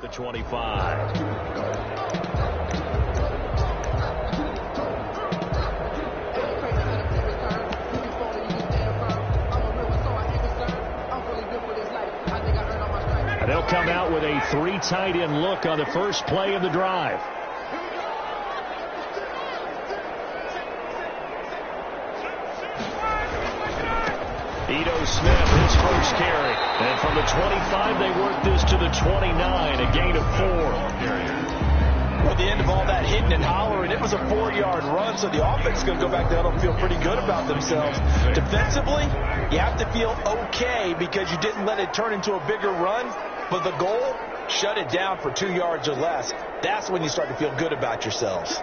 the 25. They'll come out with a 3 tight end look on the first play of the drive. Smith, his first carry. And from the 25, they work this to the 29, a gain of 4. Well, the end of all that hitting and hollering, it was a 4-yard run, so the offense is going to go back there and feel pretty good about themselves. Defensively, you have to feel okay because you didn't let it turn into a bigger run, but the goal, shut it down for 2 yards or less. That's when you start to feel good about yourselves.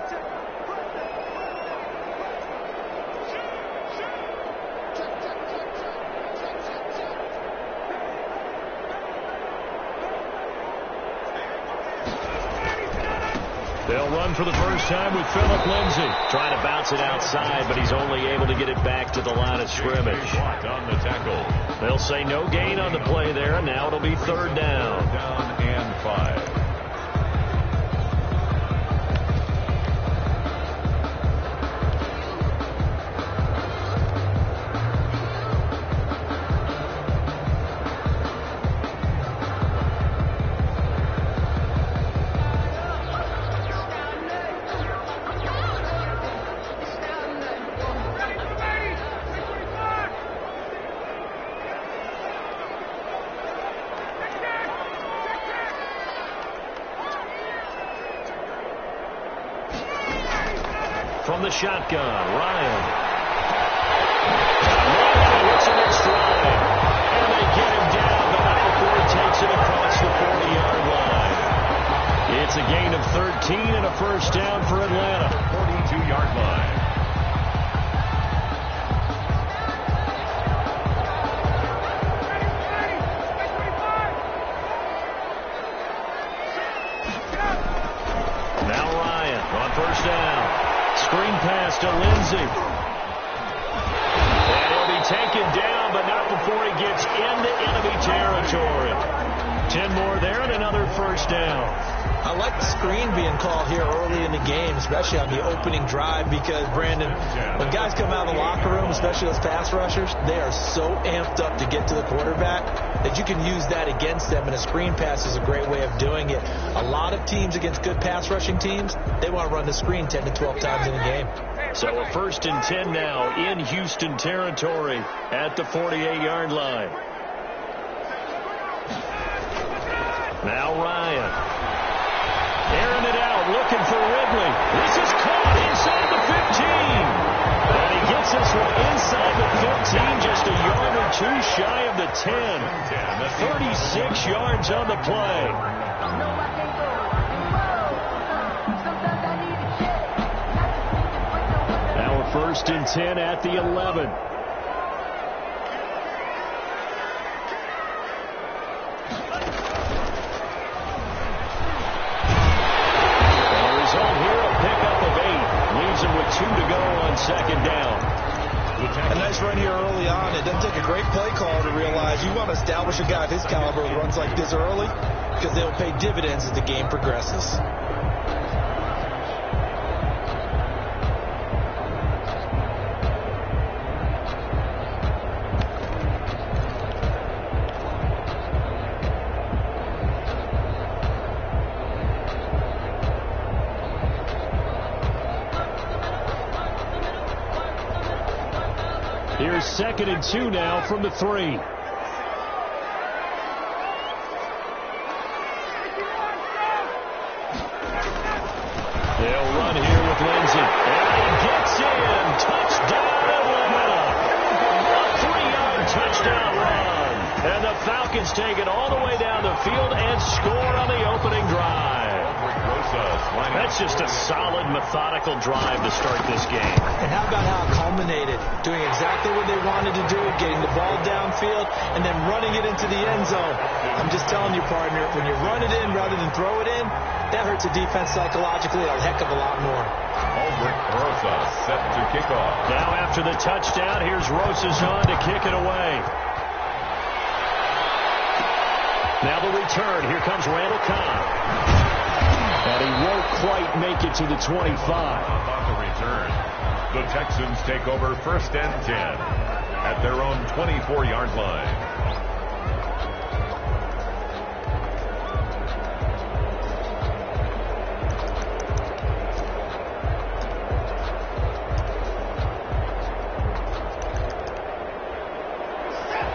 They'll run for the first time with Phillip Lindsay. Trying to bounce it outside, but he's only able to get it back to the line of scrimmage. On the tackle. They'll say no gain on the play there, and now it'll be 3rd down. Down and 5. From the shotgun, Ryan. Hits him in stride. And they get him down, but not before he takes it across the 40-yard line. It's a gain of 13 and a first down for Atlanta. 42-yard line. Now Ryan on first down. Screen pass to Lindsay. And he'll be taken down, but not before he gets into enemy territory. 10 more there and another first down. I like the screen being called here early in the game, especially on the opening drive, because, Brandon, when guys come out of the locker room, especially those pass rushers, they are so amped up to get to the quarterback that you can use that against them, and a screen pass is a great way of doing it. A lot of teams against good pass rushing teams, they want to run the screen 10 to 12 times in a game. So a 1st and 10 now in Houston territory at the 48-yard line. Now Ryan. Airing it out, looking for Ridley. This is caught inside the 15. And he gets this one inside the 15, just a yard or 2 shy of the 10. 36 yards on the play. Now a 1st and 10 at the 11. With 2 to go on 2nd down. A nice run here early on. It doesn't take a great play call to realize you want to establish a guy of his caliber who runs like this early, because they'll pay dividends as the game progresses. Here's 2nd and 2 now from the 3. They'll run here with Lindsay. And he gets in. Touchdown Atlanta. A 3-yard touchdown run. And the Falcons take it all the way down the field and score on the opening drive. That's just a solid, methodical drive to start this game. And how about how it culminated? Doing exactly what they wanted to do, getting the ball downfield, and then running it into the end zone. I'm just telling you, partner, when you run it in rather than throw it in, that hurts a defense psychologically a heck of a lot more. Ulbrich Rosa set to kick off. Now after the touchdown, here's Rosas on to kick it away. Now the return. Here comes Randall Cobb. And he won't quite make it to the 25. On the return, the Texans take over 1st and 10 at their own 24-yard line.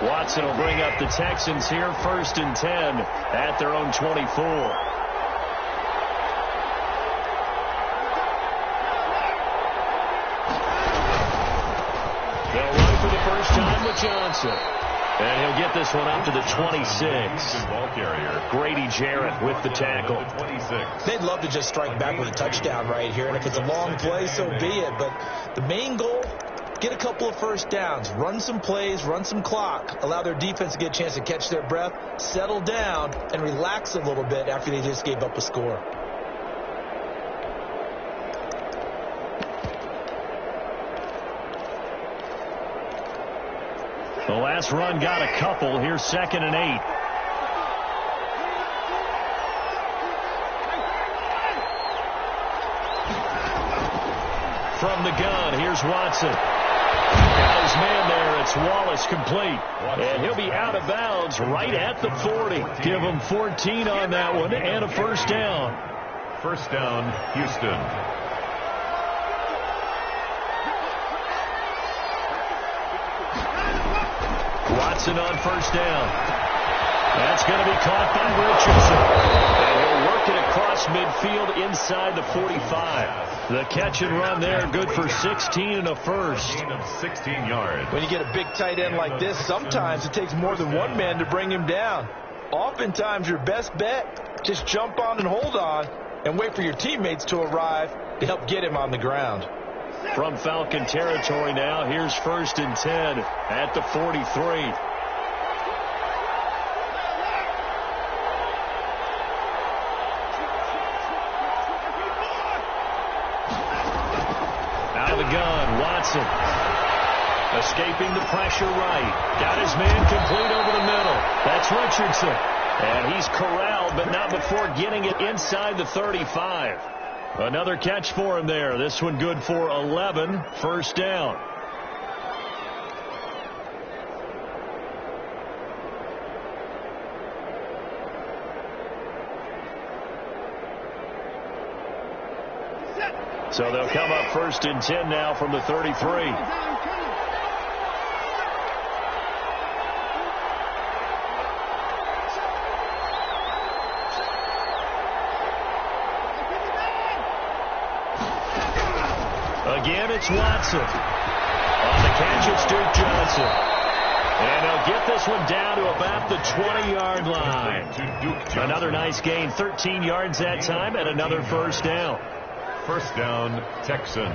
Watson will bring up the Texans here, 1st and 10 at their own 24. They'll run for the first time with Johnson. And he'll get this one up to the 26. Ball carrier Grady Jarrett with the tackle. They'd love to just strike back with a touchdown right here. And if it's a long play, so be it. But the main goal, get a couple of first downs, run some plays, run some clock, allow their defense to get a chance to catch their breath, settle down, and relax a little bit after they just gave up a score. The last run got a couple. Here's 2nd and 8. From the gun, here's Watson. Got his man there. It's Wallace complete. And he'll be out of bounds right at the 40. Give him 14 on that one and a first down. First down, Houston. Watson on first down. That's going to be caught by Richardson. And he'll work it across midfield inside the 45. The catch and run there, good for 16 and a first. Gain of 16 yards. When you get a big tight end like this, sometimes it takes more than one man to bring him down. Oftentimes your best bet, just jump on and hold on and wait for your teammates to arrive to help get him on the ground. From Falcon territory now, here's 1st and 10 at the 43. Out of the gun, Watson. Escaping the pressure right. Got his man complete over the middle. That's Richardson. And he's corralled, but not before getting it inside the 35. Another catch for him there. This one good for 11. First down. So they'll come up 1st and 10 now from the 33. Again, it's Watson. On the catch, it's Duke Johnson. And he'll get this one down to about the 20-yard line. Another nice gain, 13 yards that time, and another first down. First down, Texans.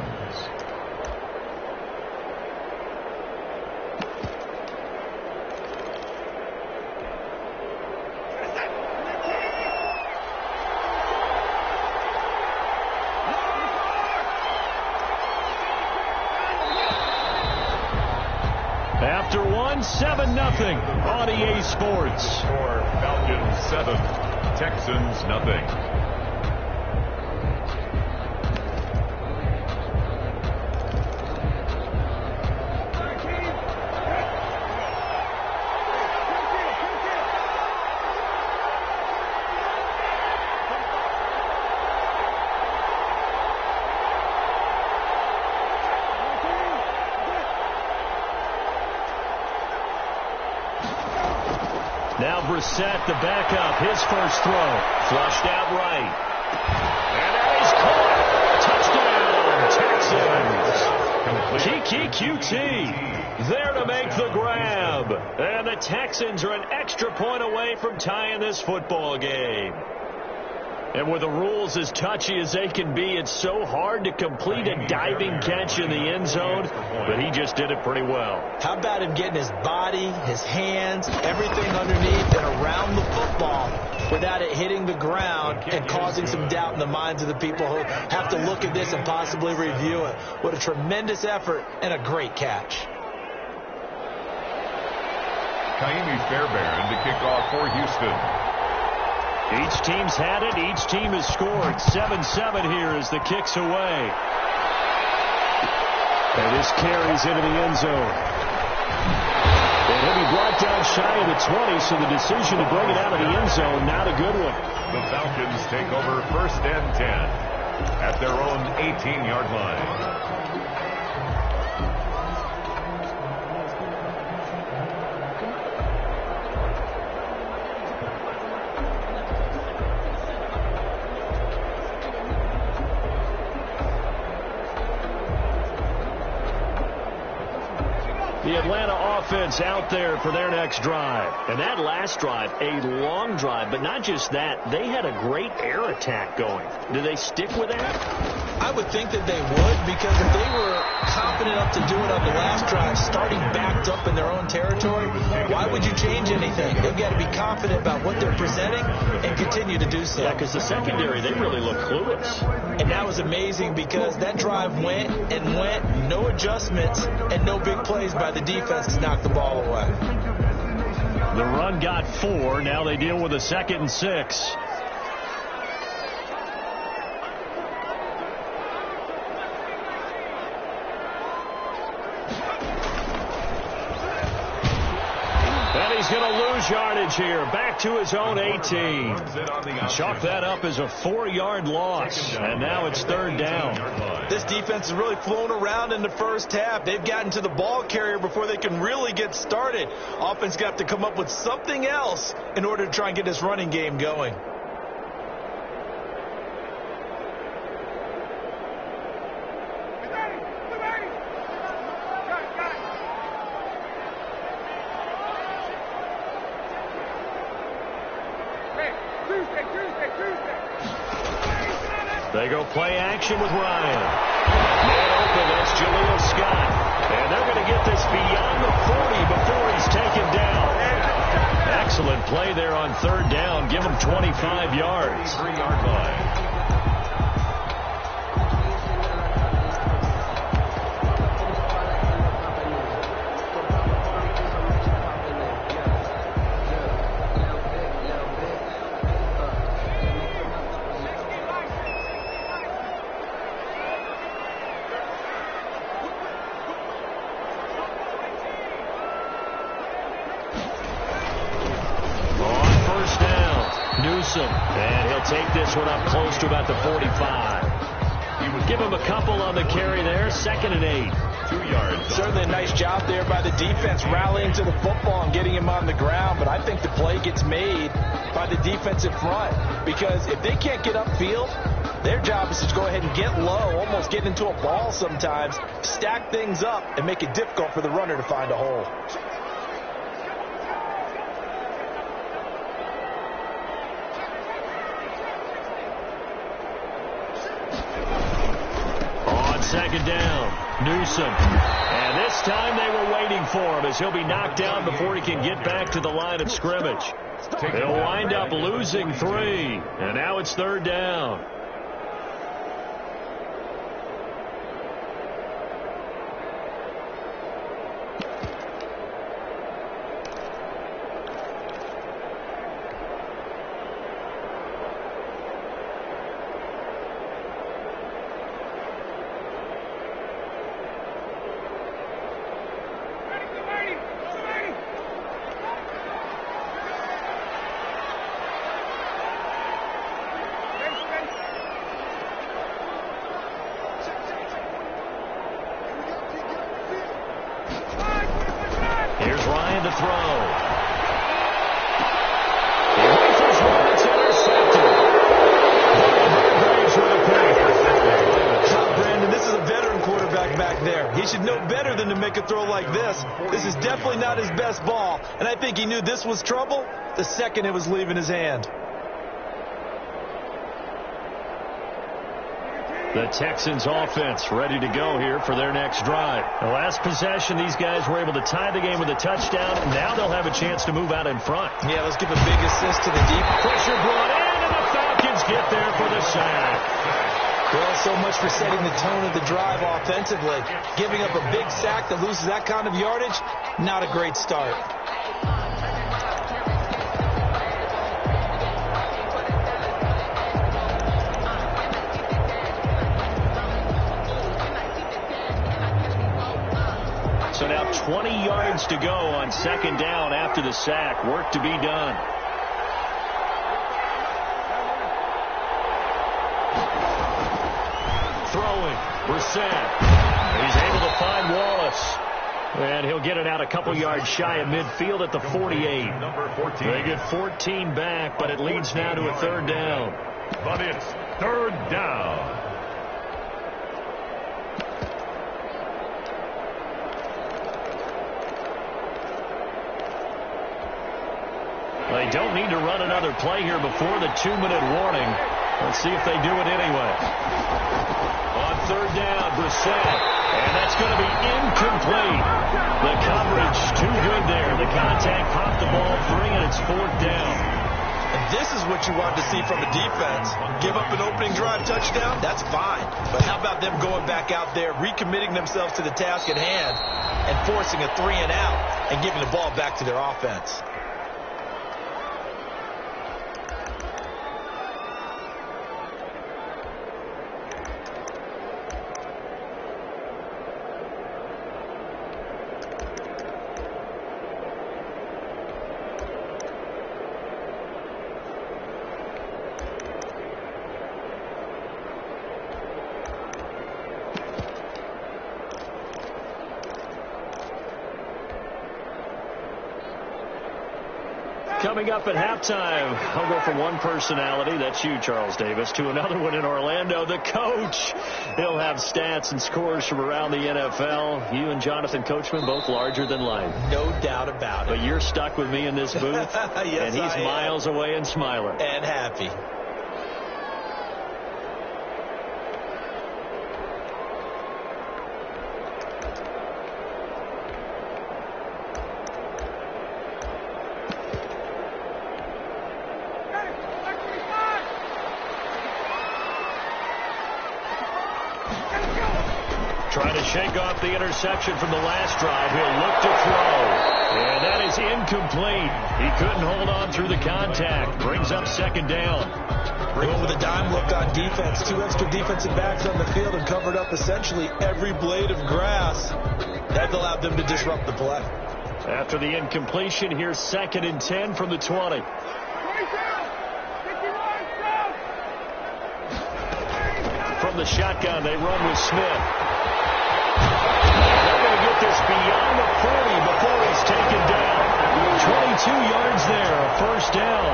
After one, 7-0 on EA Sports. Score, Falcons 7, Texans nothing. Now Brissett, the backup, his first throw. Flushed out right. And that is caught. Touchdown, Texans. Kiki QT there to make the grab. And the Texans are an extra point away from tying this football game. And with the rules as touchy as they can be, it's so hard to complete a diving catch in the end zone, but he just did it pretty well. How about him getting his body, his hands, everything underneath and around the football without it hitting the ground and causing some doubt in the minds of the people who have to look at this and possibly review it. What a tremendous effort and a great catch. Fairbairn to kick off for Houston. Each team's had it. Each team has scored. 7-7 here as the kick's away. And this carries into the end zone. And he'll be brought down shy of the 20, so the decision to bring it out of the end zone, not a good one. The Falcons take over 1st and 10 at their own 18-yard line. The Atlanta offense out there for their next drive. And that last drive, a long drive, but not just that. They had a great air attack going. Do they stick with that? I would think that they would, because if they were confident enough to do it on the last drive, starting backed up in their own territory, why would you change anything? They've got to be confident about what they're presenting and continue to do so. Yeah, because the secondary, they really look clueless. And that was amazing because that drive went and went, no adjustments, and no big plays by the defense to knock the ball away. The run got 4. Now they deal with a 2nd and 6. And he's going to lose yardage here. Back to his own 18. Chalk that up as a 4-yard loss. And now it's 3rd down. This defense has really flown around in the first half. They've gotten to the ball carrier before they can really get started. Offense got to come up with something else in order to try and get this running game going. They go play action with Ryan. Man open, that's Jaleel Scott. And they're going to get this beyond the 40 before he's taken down. Excellent play there on 3rd down. Give him 25 yards. 3-yard line. And he'll take this one up close to about the 45. He would give him a couple on the carry there. 2nd and 8. 2 yards. Certainly a nice job there by the defense rallying to the football and getting him on the ground. But I think the play gets made by the defensive front, because if they can't get upfield, their job is to go ahead and get low, almost get into a ball sometimes, stack things up, and make it difficult for the runner to find a hole. Second down, Newsom. And this time they were waiting for him, as he'll be knocked down before he can get back to the line of scrimmage. They'll wind up losing 3. And now it's 3rd down. Here's Ryan to throw. He reaches one. It's intercepted. Braves with a pick. Brandon, this is a veteran quarterback back there. He should know better than to make a throw like this. This is definitely not his best ball, and I think he knew this was trouble the second it was leaving his hand. The Texans offense ready to go here for their next drive. The last possession, these guys were able to tie the game with a touchdown. Now they'll have a chance to move out in front. Yeah, let's give a big assist to the deep. Pressure brought in, and the Falcons get there for the sack. Well, so much for setting the tone of the drive offensively. Giving up a big sack that loses that kind of yardage, not a great start. So now 20 yards to go on second down after the sack. Work to be done. Throwing. Brissett. He's able to find Wallace. And he'll get it out a couple yards shy of midfield at the 48. Number 14. They get 14 back, but it leads now to a third down. But it's third down. They don't need to run another play here before the 2-minute warning. Let's see if they do it anyway. On third down, Brissett. And that's going to be incomplete. The coverage too good there. The contact popped the ball free, and it's fourth down. And this is what you want to see from a defense. Give up an opening drive touchdown, that's fine. But how about them going back out there, recommitting themselves to the task at hand, and forcing a 3-and-out and giving the ball back to their offense. Coming up at halftime, I'll go from one personality, that's you, Charles Davis, to another one in Orlando, the coach. He'll have stats and scores from around the NFL. You and Jonathan Coachman, both larger than life. No doubt about it. But you're stuck with me in this booth, yes, and he's miles away and smiling. And happy. Trying to shake off the interception from the last drive. He'll look to throw. And that is incomplete. He couldn't hold on through the contact. Brings up second down. Going with a dime look on defense. 2 extra defensive backs on the field and covered up essentially every blade of grass. That allowed them to disrupt the play. After the incompletion, here's 2nd and 10 from the 20. From the shotgun, they run with Smith. They're going to get this beyond the 40 before he's taken down. 22 yards there, a first down.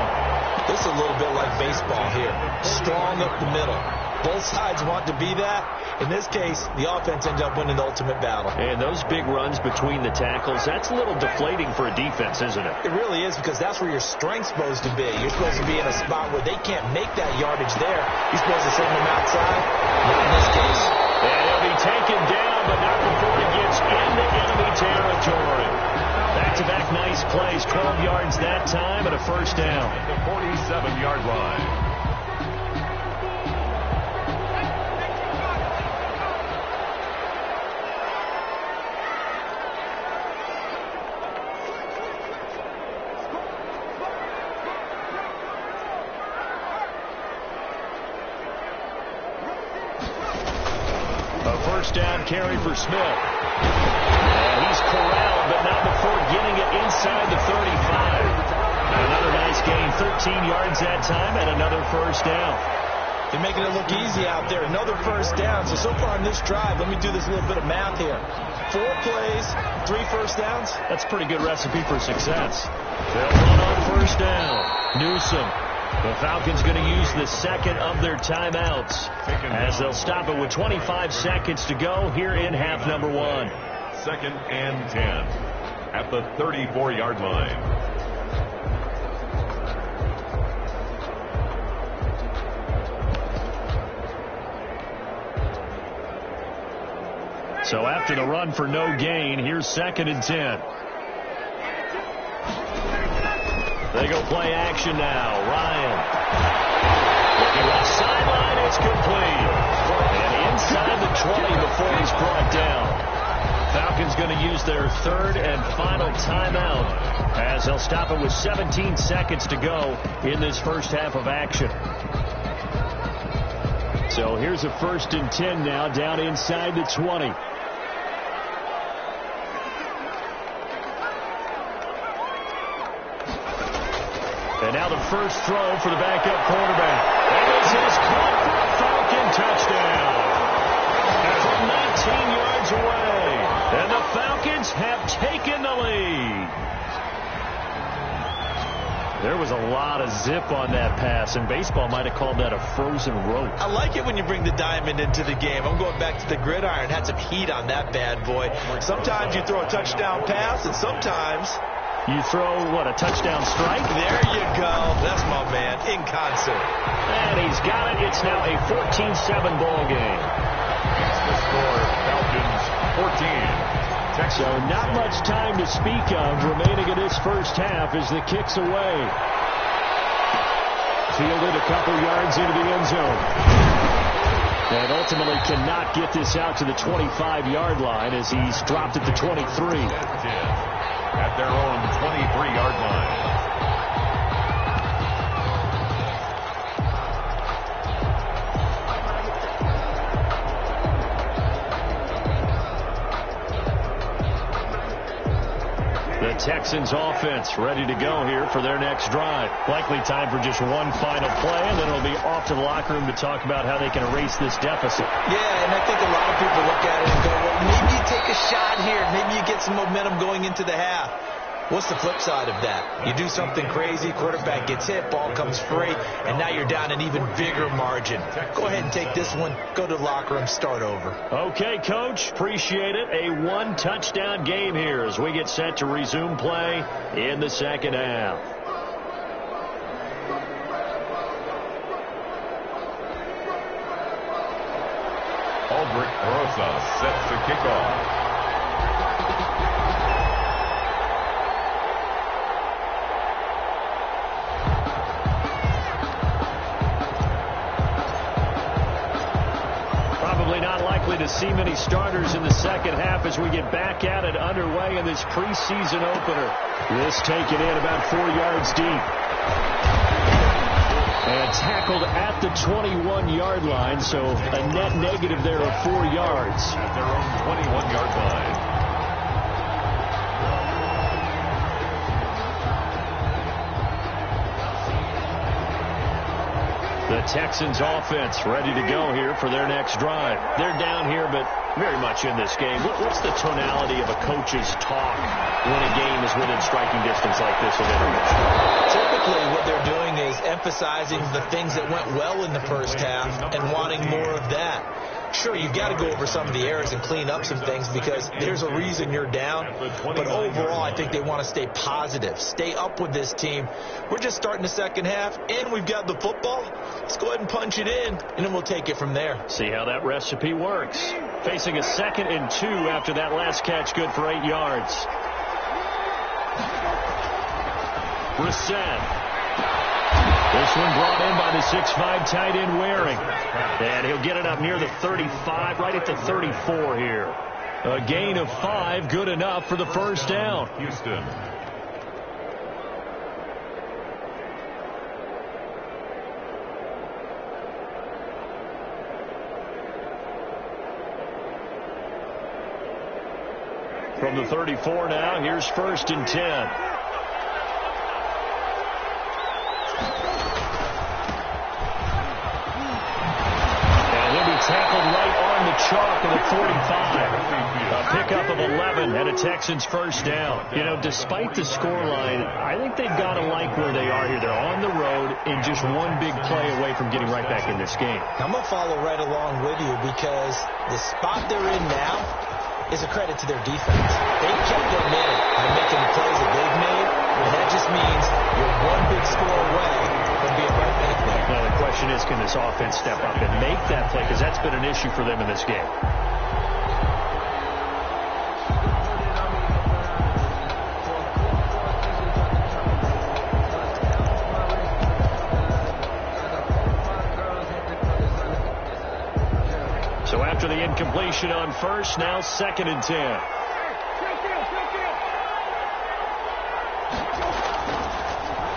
This is a little bit like baseball here. Strong up the middle. Both sides want to be that. In this case, the offense ends up winning the ultimate battle. And those big runs between the tackles, that's a little deflating for a defense, isn't it? It really is, because that's where your strength's supposed to be. You're supposed to be in a spot where they can't make that yardage there. You're supposed to send them outside. Not in this case. And he'll be taken down, but not before he gets into enemy territory. Back-to-back nice plays, 12 yards that time, and a first down. At the 47-yard line. First down carry for Smith. And he's corralled, but not before getting it inside the 35. Another nice gain, 13 yards that time, and another first down. They're making it look easy out there. Another first down. So far in this drive, let me do this little bit of math here. 4 plays, 3 first downs. That's a pretty good recipe for success. They'll run on first down. Newsom. The Falcons going to use the second of their timeouts as they'll stop it with 25 seconds to go here in half number 1. 2nd and 10 at the 34-yard line. So after the run for no gain, here's 2nd and 10. They go play action now. Ryan. Looking left sideline. It's complete. And inside the 20 before he's brought down. Falcons going to use their 3rd and final timeout as they'll stop it with 17 seconds to go in this first half of action. So here's a 1st and 10 now down inside the 20. And now the first throw for the backup quarterback. And this is caught for a Falcon touchdown. From 19 yards away. And the Falcons have taken the lead. There was a lot of zip on that pass, and baseball might have called that a frozen rope. I like it when you bring the diamond into the game. I'm going back to the gridiron. Had some heat on that bad boy. Sometimes you throw a touchdown pass, and sometimes you throw, what, a touchdown strike? There you go. That's my man, in concert. And he's got it. It's now a 14-7 ball game. That's the score. Falcons 14. So not much time to speak of remaining in this first half as the kick's away. Fielded a couple yards into the end zone. And ultimately cannot get this out to the 25-yard line as he's dropped at the 23. At their own 23-yard line. Texans offense ready to go here for their next drive. Likely time for just one final play, and then it'll be off to the locker room to talk about how they can erase this deficit. Yeah, and I think a lot of people look at it and go, well, maybe you take a shot here. Maybe you get some momentum going into the half. What's the flip side of that? You do something crazy, quarterback gets hit, ball comes free, and now you're down an even bigger margin. Go ahead and take this one, go to the locker room, start over. Okay, Coach, appreciate it. A one-touchdown game here as we get set to resume play in the second half. Aldrich Rosa sets the kickoff. To see many starters in the second half as we get back at it underway in this preseason opener. This taken in about 4 yards deep. And tackled at the 21-yard line, so a net negative there of 4 yards. At their own 21-yard line. The Texans offense ready to go here for their next drive. They're down here, but very much in this game. What's the tonality of a coach's talk when a game is within striking distance like this of intermission? Typically, what they're doing is emphasizing the things that went well in the first half and wanting more of that. Sure, you've got to go over some of the errors and clean up some things because there's a reason you're down. But overall, I think they want to stay positive, stay up with this team. We're just starting the second half, and we've got the football. Let's go ahead and punch it in, and then we'll take it from there. See how that recipe works. Facing a 2nd and 2 after that last catch, good for 8 yards. Brissett. This one brought in by the 6'5" tight end Waring. And he'll get it up near the 35, right at the 34 here. A gain of 5, good enough for the first down. Houston. From the 34 now, here's 1st and 10. Tackled right on the chalk of the 45. A pickup of 11 and a Texans first down. You know, despite the scoreline, I think they've got to like where they are here. They're on the road and just one big play away from getting right back in this game. I'm going to follow right along with you because the spot they're in now is a credit to their defense. They've kept their man by making the plays that they've made, and that just means you're one big score away from being right back there. Now the question is, can this offense step up and make that play? Because that's been an issue for them in this game. So after the incompletion on first, now 2nd and 10.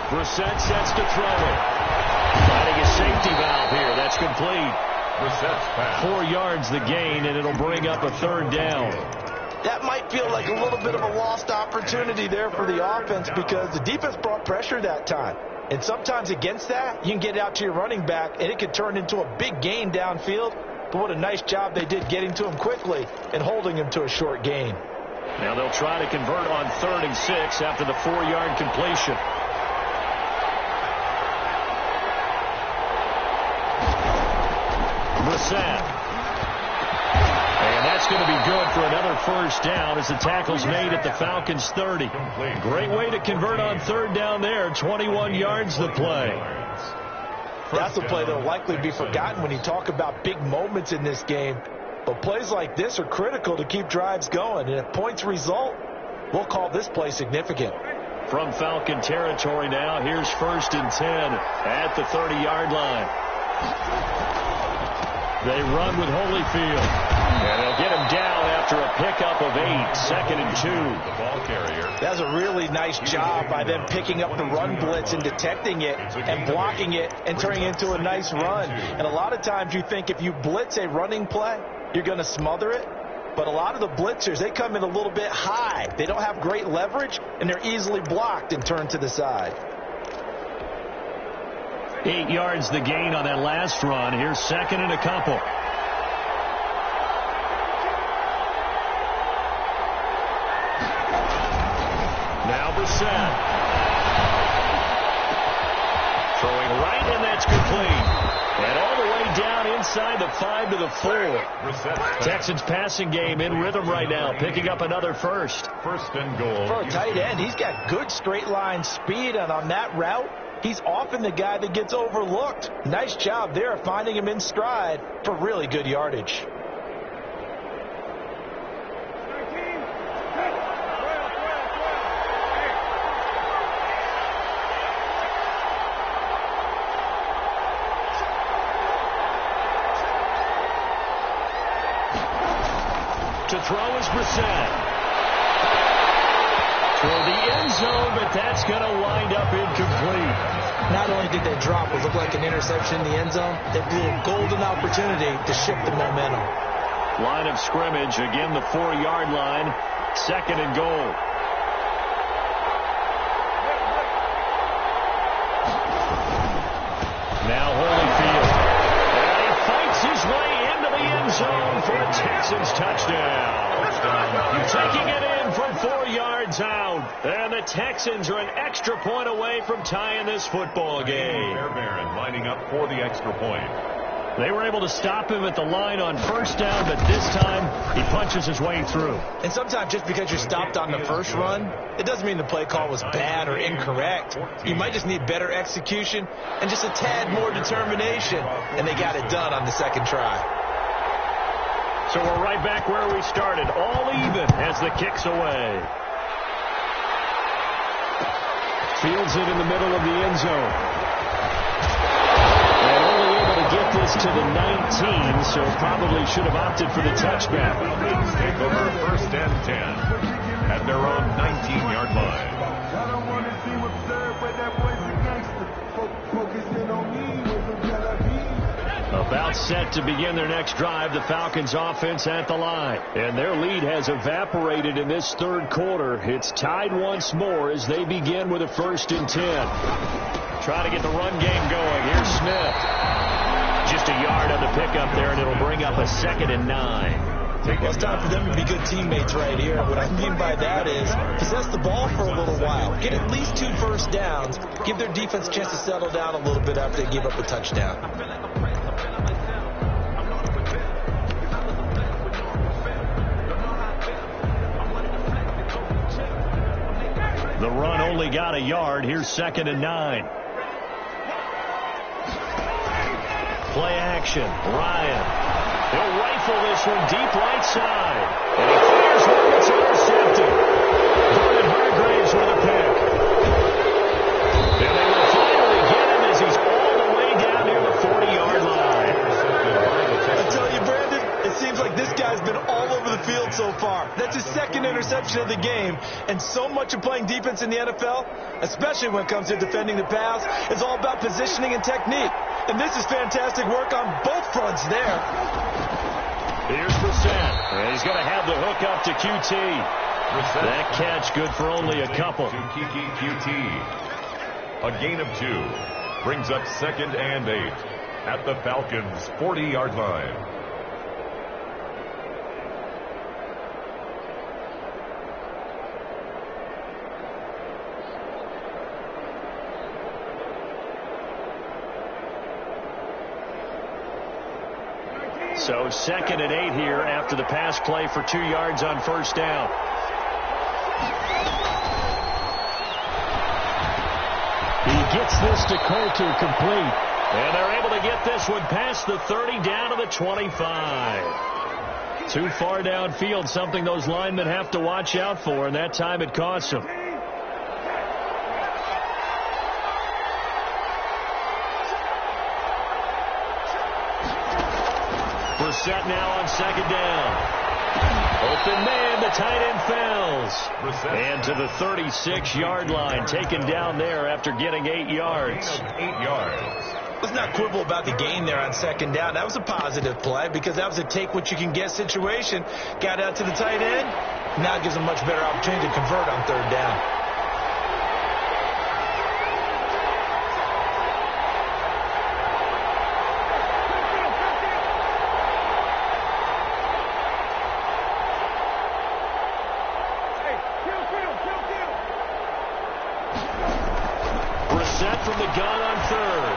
Brissett sets to throw it. Finding a safety valve here. That's complete. Brissett's pass. 4 yards the gain, and it'll bring up a 3rd down. That might feel like a little bit of a lost opportunity there for the offense because the defense brought pressure that time. And sometimes against that, you can get it out to your running back, and it could turn into a big gain downfield. But what a nice job they did getting to him quickly and holding him to a short gain. Now they'll try to convert on 3rd and 6 after the 4-yard completion. Brissett. And that's going to be good for another first down as the tackle's made at the Falcons' 30. Great way to convert on 3rd down there. 21 yards the play. That's a play that will likely be forgotten when you talk about big moments in this game. But plays like this are critical to keep drives going. And if points result, we'll call this play significant. From Falcon territory now, here's 1st and 10 at the 30-yard line. They run with Holyfield. And they'll get him down after a pickup of 8, 2nd and 2. The ball carrier. That's a really nice job by them picking up the run blitz and detecting it and blocking it and turning it into a nice run. And a lot of times you think if you blitz a running play, you're going to smother it. But a lot of the blitzers, they come in a little bit high. They don't have great leverage, and they're easily blocked and turned to the side. 8 yards the gain on that last run. Here's 2nd and a couple. Now Brissett. Throwing right, and that's complete. And all the way down inside the 5 to the 4. Texans passing game in rhythm right now, picking up another first. 1st and goal. For a tight end, he's got good straight line speed, and on that route, he's often the guy that gets overlooked. Nice job there finding him in stride for really good yardage. To throw is Brissett. For the end zone, but that's going to wind up incomplete. Not only did they drop what looked like an interception in the end zone, they blew a golden opportunity to shift the momentum. Line of scrimmage, again the 4-yard line, 2nd and goal. Now Holyfield. And he fights his way into the end zone for a Texans touchdown. Taking it in from 4 yards out. And the Texans are an extra point away from tying this football game. Fairbairn lining up for the extra point. They were able to stop him at the line on 1st down, but this time he punches his way through. And sometimes just because you're stopped on the first run, it doesn't mean the play call was bad or incorrect. You might just need better execution and just a tad more determination. And they got it done on the 2nd try. So we're right back where we started, all even as the kick's away. Fields it in the middle of the end zone. And only able to get this to the 19, so probably should have opted for the touchback. Take over 1st and 10 at their own 19-yard line. I don't want to seem absurd, but that boy's a gangster. Focusing on me was a About set to begin their next drive, the Falcons offense at the line. And their lead has evaporated in this 3rd quarter. It's tied once more as they begin with a 1st and 10. Try to get the run game going. Here's Smith. Just a yard on the pickup there, and it'll bring up a 2nd and 9. Well, it's time for them to be good teammates right here. What I mean by that is possess the ball for a little while. Get at least 2 first downs. Give their defense a chance to settle down a little bit after they give up a touchdown. The run only got a yard. Here's 2nd and 9. Play action. Ryan. He'll rifle this one deep right side. And he fires one that's intercepted. Vernon Hargraves with a pick. And they will finally get him as he's all the way down near the 40-yard line. I tell you, Brandon, it seems like this guy's been all over the field so far. That's his 2nd interception of the game. And so much of playing defense in the NFL, especially when it comes to defending the pass, is all about positioning and technique. And this is fantastic work on both fronts there. Here's Brissett. And he's going to have the hook up to QT. That catch good for only a couple. To Kiki QT. A gain of 2 brings up 2nd and 8 at the Falcons' 40-yard line. So 2nd and 8 here after the pass play for 2 yards on first down. He gets this to Coulter complete. And they're able to get this one past the 30 down to the 25. Too far downfield, something those linemen have to watch out for, and that time it costs them. Set now on 2nd down. Open man, the tight end falls. And to the 36-yard line, taken down there after getting 8 yards. 8 yards. Let's not quibble about the gain there on 2nd down. That was a positive play because that was a take-what-you-can-get situation. Got out to the tight end. Now it gives them much better opportunity to convert on 3rd down. From the gun on 3rd.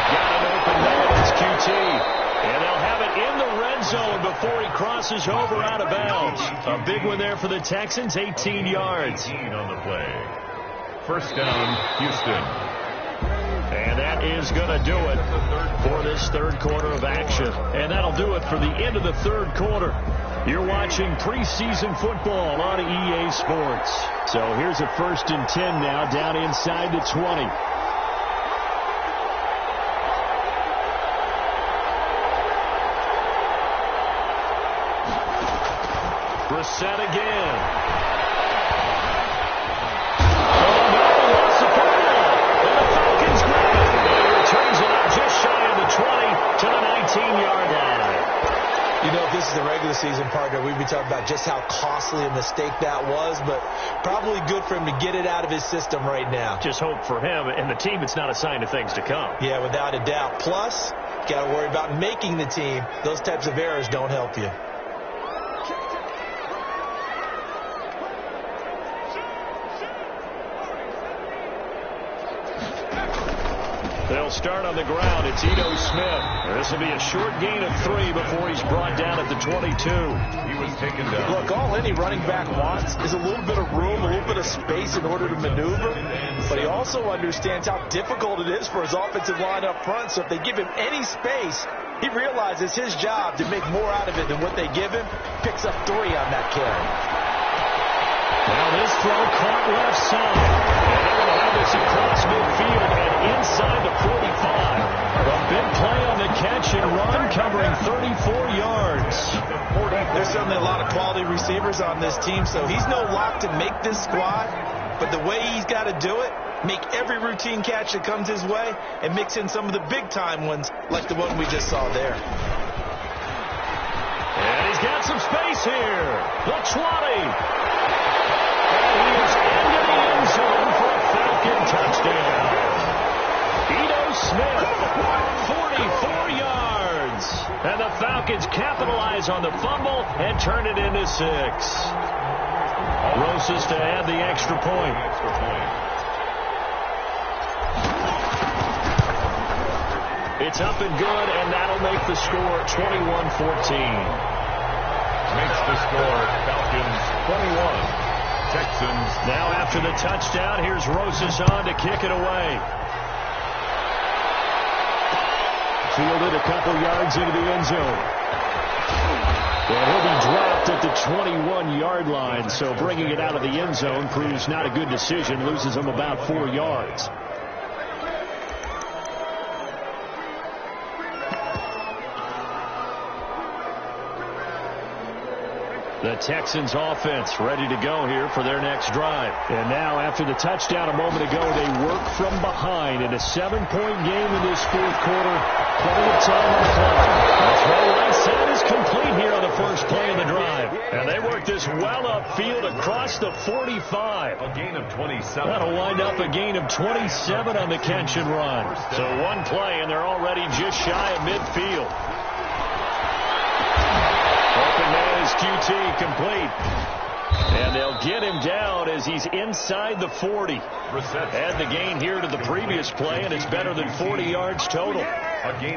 Got an open man. It's QT. And they'll have it in the red zone before he crosses over out of bounds. A big one there for the Texans, 18 yards. 18 on the play. First down, Houston. And that is going to do it for this 3rd quarter of action. And that'll do it for the end of the 3rd quarter. You're watching preseason football on EA Sports. So here's a 1st and 10 now down inside the 20. Brissett again. Oh, no, lost the football. And the Falcons grab it. And he returns it out just shy of the 20 to the 19-yard line. You know, if this is the regular season, partner, we'd be talking about just how costly a mistake that was, but probably good for him to get it out of his system right now. Just hope for him and the team it's not a sign of things to come. Yeah, without a doubt. Plus, got to worry about making the team. Those types of errors don't help you. They'll start on the ground. It's Ito Smith. This will be a short gain of 3 before he's brought down at the 22. He was taken down. Look, all any running back wants is a little bit of room, a little bit of space in order to maneuver. But he also understands how difficult it is for his offensive line up front. So if they give him any space, he realizes his job to make more out of it than what they give him. Picks up 3 on that carry. Now this throw caught left side. And they're going to have this across midfield and inside the 45. A big play on the catch and run covering 34 yards. There's certainly a lot of quality receivers on this team, so he's no lock to make this squad. But the way he's got to do it, make every routine catch that comes his way, and mix in some of the big-time ones like the one we just saw there. And he's got some space here. The 20. And he is into the end zone for a Falcon touchdown. Ito Smith, 44 yards. And the Falcons capitalize on the fumble and turn it into 6. Rosas to add the extra point. It's up and good, and that'll make the score 21-14. Makes the score Falcons 21. Texans. Now after the touchdown, here's Rosas on to kick it away. Fielded a couple yards into the end zone. And he'll be dropped at the 21-yard line, so bringing it out of the end zone proves not a good decision, loses him about 4 yards. The Texans offense ready to go here for their next drive. And now after the touchdown a moment ago, they work from behind in a 7-point game in this fourth quarter. Plenty of time on the clock. The throw right side is complete here on the first play of the drive. And they work this well upfield across the 45. A gain of 27. That'll wind up a gain of 27 on the catch and run. So one play and they're already just shy of midfield. Open man is QT complete. And they'll get him down as he's inside the 40. Add the gain here to the previous play, and it's better than 40 yards total.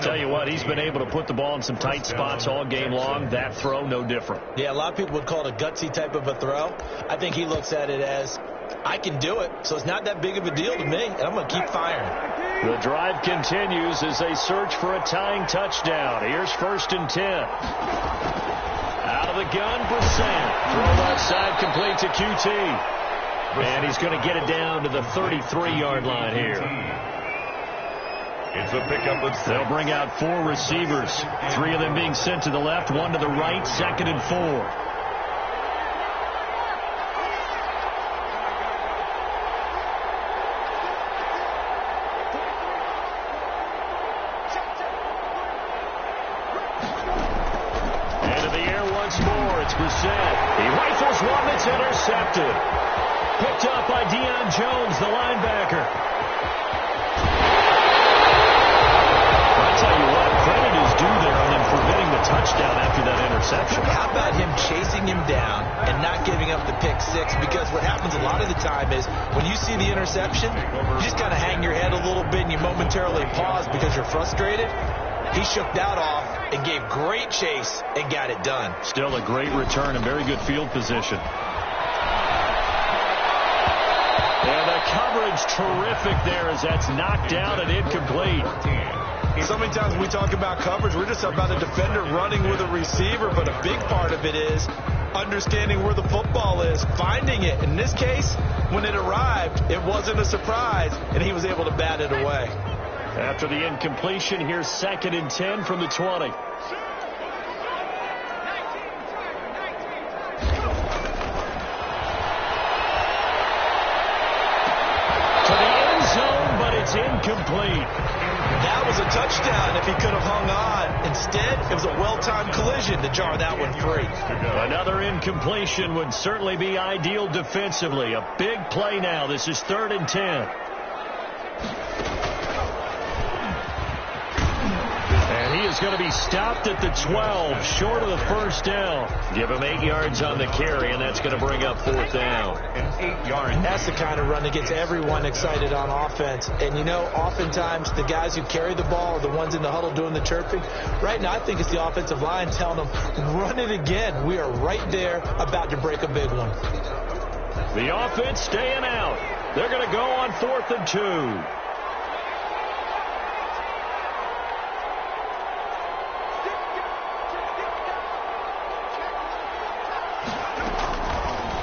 Tell you what, he's been able to put the ball in some tight spots all game long. That throw, no different. Yeah, a lot of people would call it a gutsy type of a throw. I think he looks at it as, I can do it, so it's not that big of a deal to me, and I'm going to keep firing. The drive continues as they search for a tying touchdown. Here's 1st and 10. Out of the gun, Brissett. Throw left side complete to QT. And he's going to get it down to the 33-yard line here. It's a pickup of 6. They'll bring out 4 receivers. 3 of them being sent to the left, 1 to the right, 2nd and 4. He rifles one that's intercepted. Picked up by Deion Jones, the linebacker. I'll tell you what, credit is due there on them preventing the touchdown after that interception. How about him chasing him down and not giving up the pick 6? Because what happens a lot of the time is when you see the interception, you just kind of hang your head a little bit and you momentarily pause because you're frustrated. He shook that off and gave great chase and got it done. Still a great return and very good field position. And the coverage terrific there as that's knocked down and incomplete. So many times when we talk about coverage, we're just about a defender running with a receiver, but a big part of it is understanding where the football is, finding it. In this case, when it arrived, it wasn't a surprise, and he was able to bat it away. After the incompletion, here's 2nd and 10 from the 20. To the end zone, but it's incomplete. That was a touchdown if he could have hung on. Instead, it was a well-timed collision to jar that one free. Another incompletion would certainly be ideal defensively. A big play now. This is 3rd and 10. He is going to be stopped at the 12, short of the first down. Give him 8 yards on the carry, and that's going to bring up 4th down. And 8 yards. That's the kind of run that gets everyone excited on offense. And, you know, oftentimes the guys who carry the ball are the ones in the huddle doing the chirping. Right now, I think it's the offensive line telling them, run it again. We are right there about to break a big one. The offense staying out. They're going to go on 4th and 2.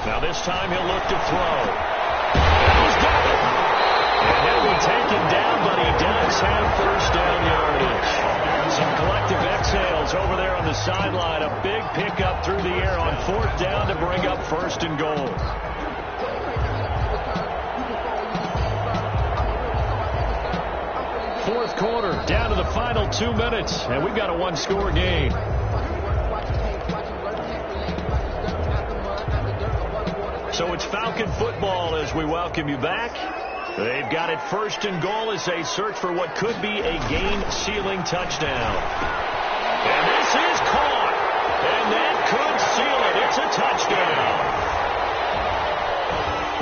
Now this time he'll look to throw. And he's got it. And he'll be taken down, but he does have 1st down yardage. Some collective exhales over there on the sideline. A big pickup through the air on 4th down to bring up 1st and goal. Fourth quarter, down to the final 2 minutes, and we've got a 1-score game. So it's Falcon football as we welcome you back. They've got it 1st and goal as they search for what could be a game-sealing touchdown. And this is caught. And that could seal it. It's a touchdown.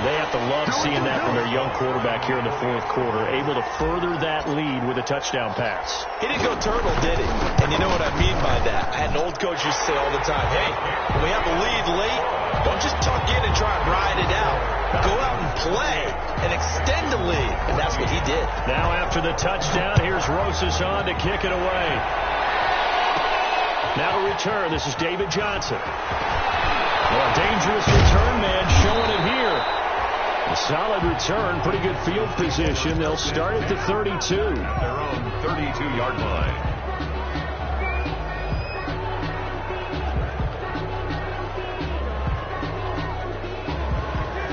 They have to love seeing that from their young quarterback here in the 4th quarter, able to further that lead with a touchdown pass. He didn't go turtle, did he? And you know what I mean by that. I had an old coach used to say all the time, hey, when we have a lead late, don't just tuck in and try and ride it out. Go out and play and extend the lead. And that's what he did. Now after the touchdown, here's Rosas on to kick it away. Now to return, this is David Johnson. Well, a dangerous return man showing it here. A solid return, pretty good field position. They'll start at the 32. Their own 32-yard line.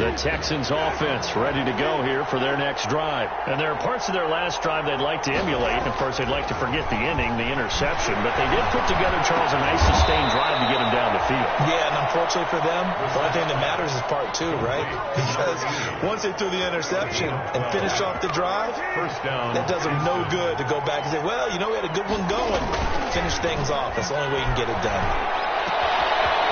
The Texans offense ready to go here for their next drive. And there are parts of their last drive they'd like to emulate. Of course, they'd like to forget the inning, the interception. But they did put together, Charles, a nice sustained drive to get them down the field. Yeah, and unfortunately for them, the only thing that matters is part two, right? Because once they threw the interception and finished off the drive, First down. that does them no good to go back and say, well, you know, we had a good one going. Finish things off. That's the only way you can get it done.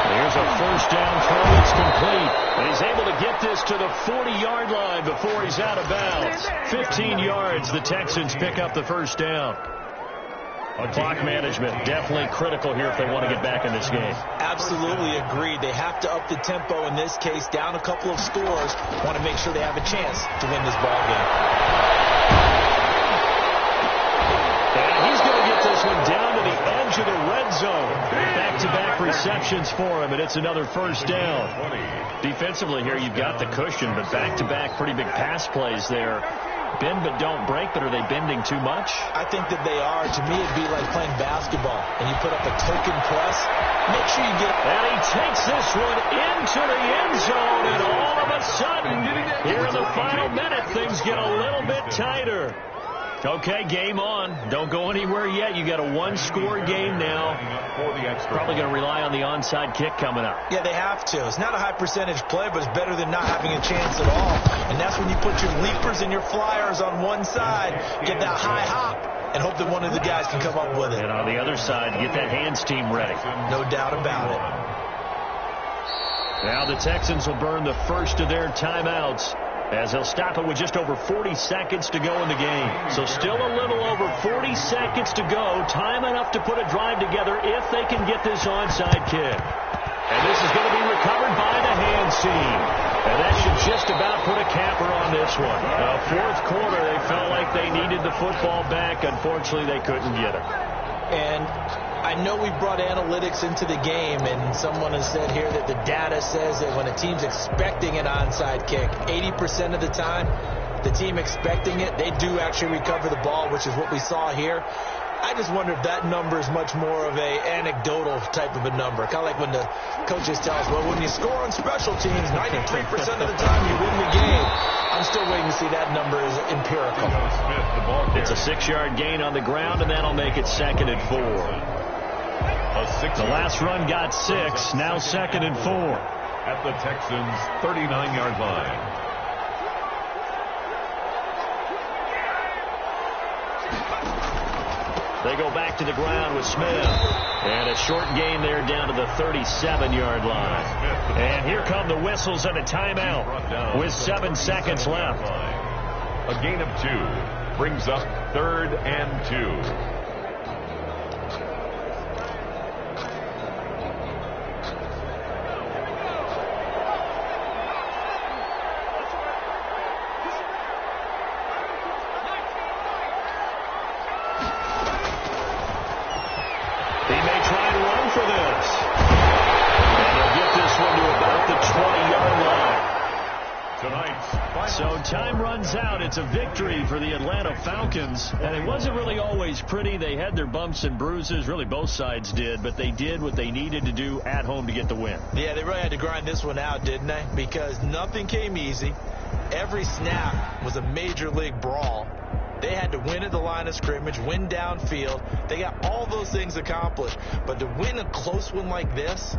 Here's a first down throw. It's complete. And he's able to get this to the 40-yard line before he's out of bounds. 15 yards. The Texans pick up the first down. Clock management definitely critical here if they want to get back in this game. Absolutely agreed. They have to up the tempo in this case, down a couple of scores. Want to make sure they have a chance to win this ball game. And he's going to get this one down to the edge of the red zone. Back-to-back receptions for him, and it's another first down. Defensively here, you've got the cushion, but back-to-back pretty big pass plays there. Bend but don't break, but are they bending too much? I think that they are. To me, it'd be like playing basketball, and you put up a token press. Make sure you get it. And he takes this one into the end zone, and all of a sudden, here in the final minute, things get a little bit tighter. Okay, game on. Don't go anywhere yet. You got a one-score game now. Probably going to rely on the onside kick coming up. Yeah, they have to. It's not a high-percentage play, but it's better than not having a chance at all. And that's when you put your leapers and your flyers on one side, get that high hop, and hope that one of the guys can come up with it. And on the other side, get that hands team ready. No doubt about it. Now the Texans will burn the first of their timeouts, as they'll stop it with just over 40 seconds to go in the game. So still a little over 40 seconds to go. Time enough to put a drive together if they can get this onside kick. And this is going to be recovered by the hands team. And that should just about put a capper on this one. Fourth quarter, they felt like they needed the football back. Unfortunately, they couldn't get it. And I know we brought analytics into the game, and someone has said here that the data says that when a team's expecting an onside kick, 80% of the time, the team expecting it, they do actually recover the ball, which is what we saw here. I just wonder if that number is much more of a anecdotal type of a number. Kind of like when the coaches tell us, well, when you score on special teams, 93% of the time you win the game. I'm still waiting to see that number is empirical. It's a 6-yard gain on the ground, and that'll make it 2nd and 4. The last run got 6, now 2nd and 4. At the Texans' 39-yard line. They go back to the ground with Smith. And a short gain there down to the 37-yard line. And here come the whistles and a timeout with 7 seconds left. A gain of 2 brings up 3rd and 2. So time runs out. It's a victory for the Atlanta Falcons. And it wasn't really always pretty. They had their bumps and bruises. Really, both sides did. But they did what they needed to do at home to get the win. Yeah, they really had to grind this one out, didn't they? Because nothing came easy. Every snap was a major league brawl. They had to win at the line of scrimmage, win downfield. They got all those things accomplished. But to win a close one like this,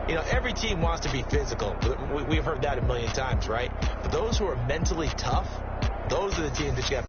you know, every team wants to be physical. We've heard that a million times, right? But those who are mentally tough, those are the teams that you have